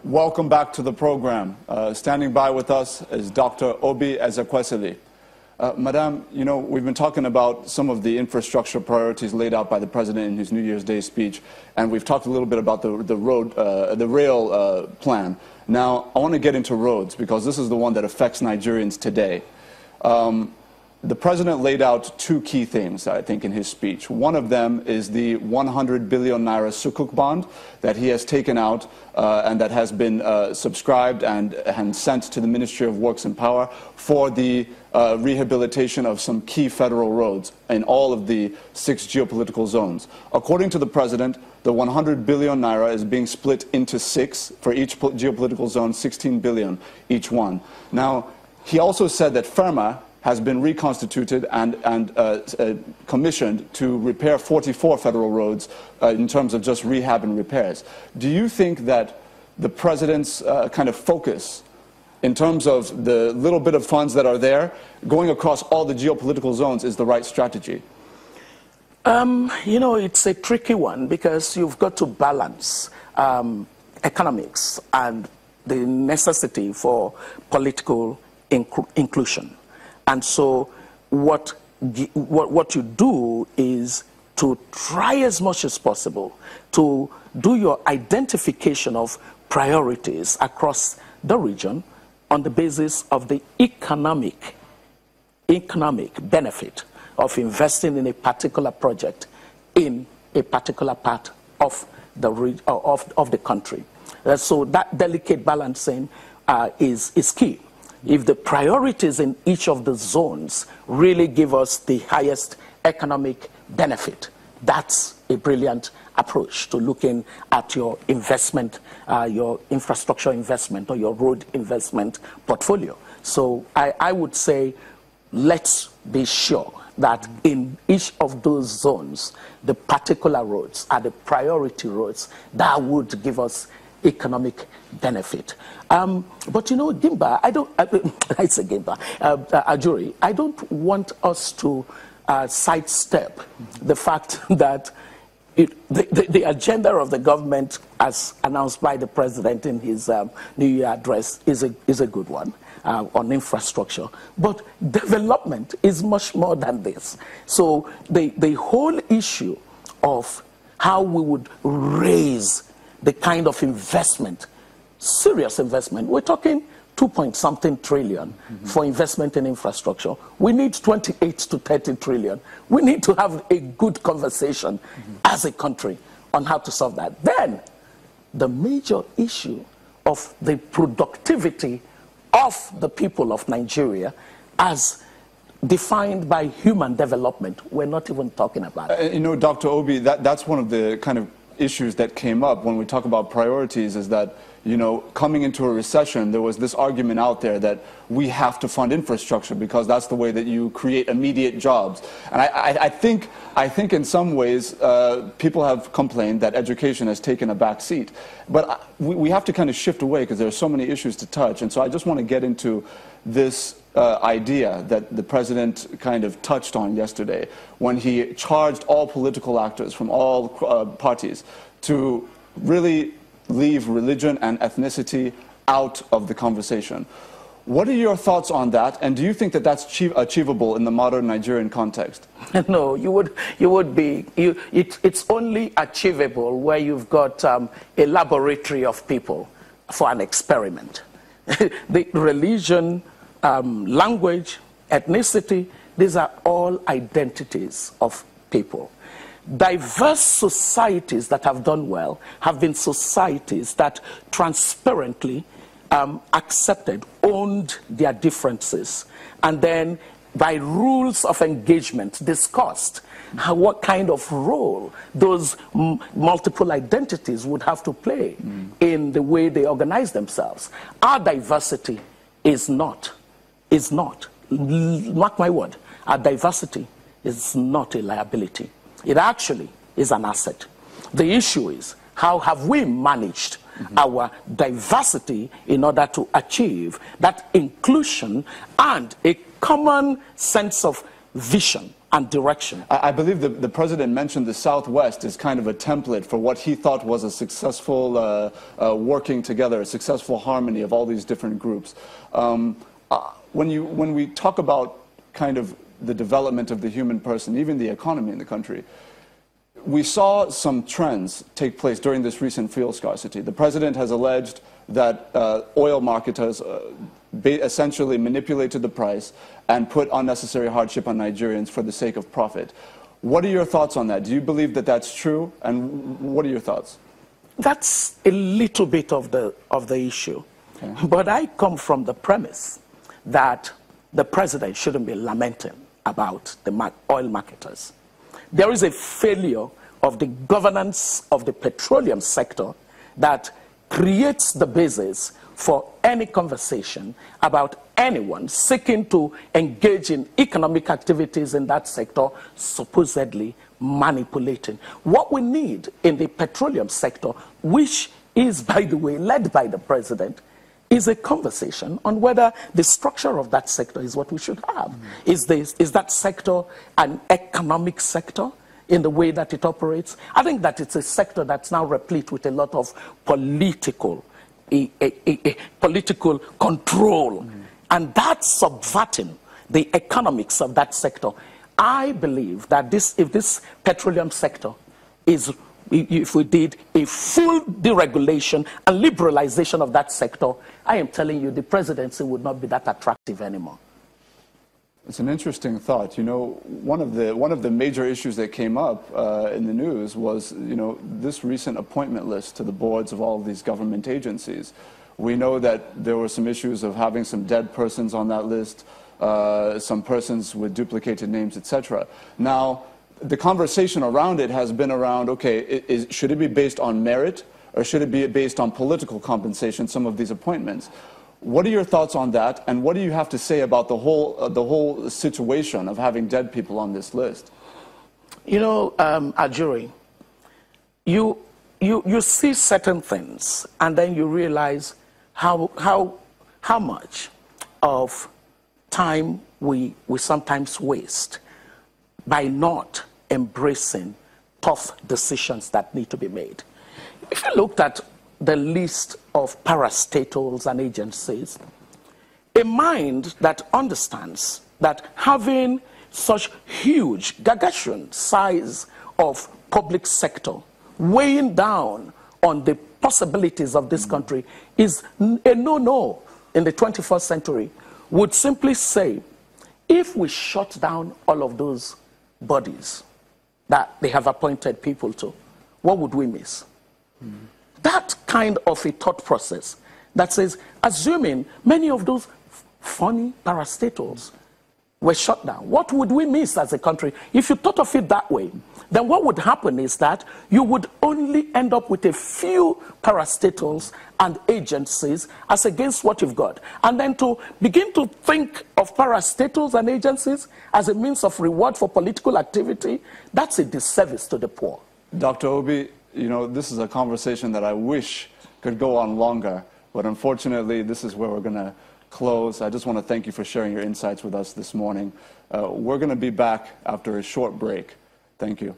Welcome back to the program. Standing by with us is Dr. Obi Ezekwesili. Madam, you know, we've been talking about some of the infrastructure priorities laid out by the President in his New Year's Day speech, and we've talked a little bit about the rail plan. Now, I want to get into roads because this is the one that affects Nigerians today. The President laid out two key things, I think, in his speech. One of them is the 100 billion naira sukuk bond that he has taken out and that has been subscribed and sent to the Ministry of Works and Power for the rehabilitation of some key federal roads in all of the 6 geopolitical zones. According to the President, the 100 billion naira is being split into 6 for each geopolitical zone, 16 billion each one. Now, he also said that FERMA has been reconstituted and commissioned to repair 44 federal roads in terms of just rehab and repairs. Do you think that the President's kind of focus in terms of the little bit of funds that are there, going across all the geopolitical zones, is the right strategy? You know, it's a tricky one because you've got to balance economics and the necessity for political inclusion. And so what you do is to try as much as possible to do your identification of priorities across the region on the basis of the economic benefit of investing in a particular project in a particular part of the country. So that delicate balancing is key. If the priorities in each of the zones really give us the highest economic benefit, that's a brilliant approach to looking at your investment, your infrastructure investment or your road investment portfolio. So I would say let's be sure that in each of those zones, the particular roads are the priority roads that would give us economic benefit. But you know, Gimba, Ajuri, I don't want us to sidestep the fact that the agenda of the government, as announced by the President in his New Year address, is a good one on infrastructure. But development is much more than this. So the whole issue of how we would raise the kind of investment, serious investment. We're talking 2-point-something trillion for investment in infrastructure. We need 28 to 30 trillion. We need to have a good conversation as a country on how to solve that. Then, the major issue of the productivity of the people of Nigeria as defined by human development, we're not even talking about it. You know, Dr. Obi, that's one of the kind of issues that came up when we talk about priorities, is that, you know, coming into a recession, there was this argument out there that we have to fund infrastructure because that's the way that you create immediate jobs. And I think in some ways people have complained that education has taken a back seat. But we have to kind of shift away because there are so many issues to touch. And so I just want to get into this idea that the President kind of touched on yesterday when he charged all political actors from all parties to really leave religion and ethnicity out of the conversation. What are your thoughts on that, and do you think that that's achievable in the modern Nigerian context? No, it's only achievable where you've got a laboratory of people for an experiment. The religion, language, ethnicity, these are all identities of people. Diverse societies that have done well have been societies that transparently accepted, owned their differences, and then by rules of engagement discussed what kind of role those multiple identities would have to play in the way they organize themselves. Our diversity is not, mark my word, our diversity is not a liability. It actually is an asset. The issue is, how have we managed our diversity in order to achieve that inclusion and a common sense of vision and direction. I believe the president mentioned the Southwest as kind of a template for what he thought was a successful working together, a successful harmony of all these different groups. When we talk about kind of the development of the human person, even the economy in the country, we saw some trends take place during this recent fuel scarcity. The president has alleged that oil marketers essentially manipulated the price and put unnecessary hardship on Nigerians for the sake of profit. What are your thoughts on that? Do you believe that that's true? And what are your thoughts? That's a little bit of the issue. Okay. But I come from the premise that the president shouldn't be lamenting about the oil marketers. There is a failure of the governance of the petroleum sector that creates the basis for any conversation about anyone seeking to engage in economic activities in that sector, supposedly manipulating. What we need in the petroleum sector, which is, by the way, led by the president, is a conversation on whether the structure of that sector is what we should have. Is that sector an economic sector in the way that it operates? I think that it's a sector that's now replete with a lot of political political control, and that's subverting the economics of that sector. I believe that if this petroleum sector is, if we did a full deregulation and liberalization of that sector, I am telling you, the presidency would not be that attractive anymore. It's an interesting thought. You know, one of the major issues that came up in the news was, you know, this recent appointment list to the boards of all of these government agencies. We know that there were some issues of having some dead persons on that list, some persons with duplicated names, etc. Now, the conversation around it has been around, okay, should it be based on merit or should it be based on political compensation, some of these appointments? What are your thoughts on that, and what do you have to say about the whole situation of having dead people on this list? You know, Ajuri, you see certain things, and then you realize how much of time we sometimes waste by not embracing tough decisions that need to be made. If you looked at the list of parastatals and agencies, a mind that understands that having such huge, gargantuan size of public sector weighing down on the possibilities of this country is a no-no in the 21st century, would simply say, if we shut down all of those bodies that they have appointed people to, what would we miss? That kind of a thought process that says, assuming many of those funny parastatals were shut down, what would we miss as a country? If you thought of it that way, then what would happen is that you would only end up with a few parastatals and agencies as against what you've got. And then to begin to think of parastatals and agencies as a means of reward for political activity, that's a disservice to the poor. Dr. Obi, you know, this is a conversation that I wish could go on longer, but unfortunately, this is where we're going to close. I just want to thank you for sharing your insights with us this morning. We're going to be back after a short break. Thank you.